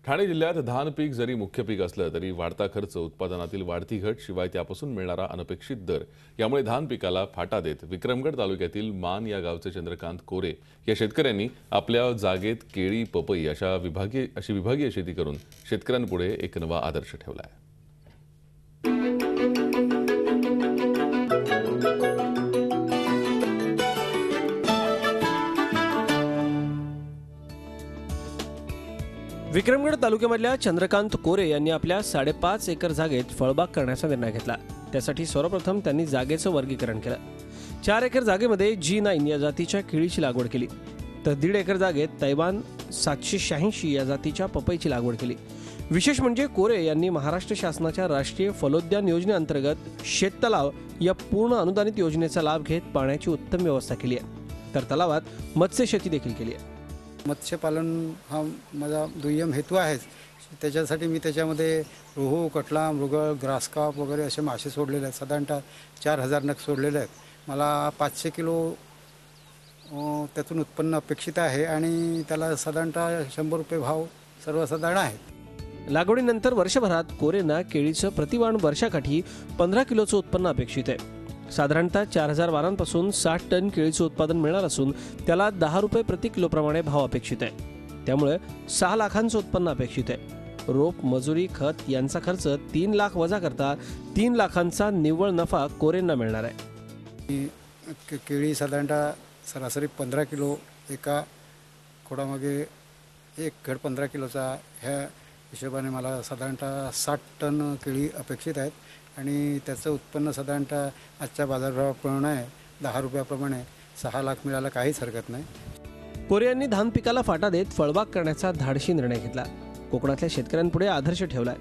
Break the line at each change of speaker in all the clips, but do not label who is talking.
ठाणे जिल्ह्यात धान पीक जरी मुख्य पीक असलं तरी वाढता खर्च, उत्पादनातील वाढती घट, शिवाय त्यापासून मिळणारा अनपेक्षित दर यामुळे धान पिकाला फाटा देत विक्रमगड तालुक्यातील मान या गावचे चंद्रकांत कोरे या शेतकऱ्यांनी आपल्या जागेत केळी, पपई अशी विभागीय शेती करून शेतकऱ्यांपुढे एक नवा आदर्श ठेवला आहे।
विक्रमगड तालुक्यामधल्या चंद्रकांत कोरे यांनी आपल्या 5.5 एकर जागेत फळबाग करण्याचा निर्णय घेतला। त्यासाठी सर्वप्रथम त्यांनी जागेचं वर्गीकरण केलं। 4 एकर जागेमध्ये G9 या जातीच्या केळीची लागवड केली, तर 1.5 एकर जागेत तैवान 786 या जातीच्या पपईची लागवड केली। विशेष म्हणजे कोरे यांनी महाराष्ट्र शासनाच्या राष्ट्रीय फलोद्यान योजनेअंतर्गत शेततलाव या पूर्ण अनुदानित योजनेचा लाभ घेत पाण्याची उत्तम व्यवस्था केली आहे, तर तलावात मत्स्यशेती देखील केली आहे।
मत्स्यपालन हा माझा दुय्यम हेतू आहे। त्याच्यासाठी मी त्याच्यामध्ये रोहू, कटला, मृगळ, ग्रासकाप वगैरे असे मासे सोडलेले आहेत। साधारणतः 4000 नग सोडलेले आहेत। मला 500 किलो त्यातून उत्पन्न अपेक्षित आहे आणि त्याला साधारणतः 100 रुपये भाव सर्वसाधारण आहे।
लागवडीनंतर वर्षभरात कोरेंना केळीचं प्रतिवाण वर्षाकाठी 15 किलोचं उत्पन्न अपेक्षित आहे। साधारणतः 4000 वारांपासून 60 टन केळीचं उत्पादन मिळणार असून त्याला 10 रुपये प्रति किलो प्रमाणे भाव अपेक्षित आहे। त्यामुळे 6 लाखांचं उत्पन्न अपेक्षित आहे। रोप, मजुरी, खत यांचा खर्च 3 लाख वजा करता 3 लाखांचा निव्वळ नफा कोरेंना मिळणार आहे।
केळी साधारणतः सरासरी 15 किलो एका खोडामागे एक घड 15 किलोचा ह्या हिशोबाने मला साधारणतः 60 टन केळी अपेक्षित आहेत आणि त्याचं उत्पन्न साधारणतः आजच्या बाजारभावाप्रमाणे 10 रुपयाप्रमाणे 6 लाख मिळायला काहीच हरकत नाही।
कोरे यांनी धान पिकाला फाटा देत फळबाग करण्याचा धाडसी निर्णय घेतला। कोकणातल्या शेतकऱ्यांपुढे आदर्श ठेवलाय।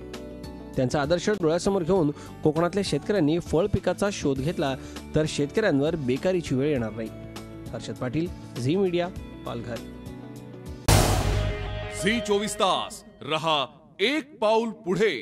त्यांचा आदर्श डोळ्यासमोर घेऊन कोकणातल्या शेतकऱ्यांनी फळ पिकाचा शोध घेतला तर शेतकऱ्यांवर बेकारीची वेळ येणार नाही। हर्षद पाटील, झी मीडिया, पालघर।
झी 24 तास रहा एक पाऊल पुढे।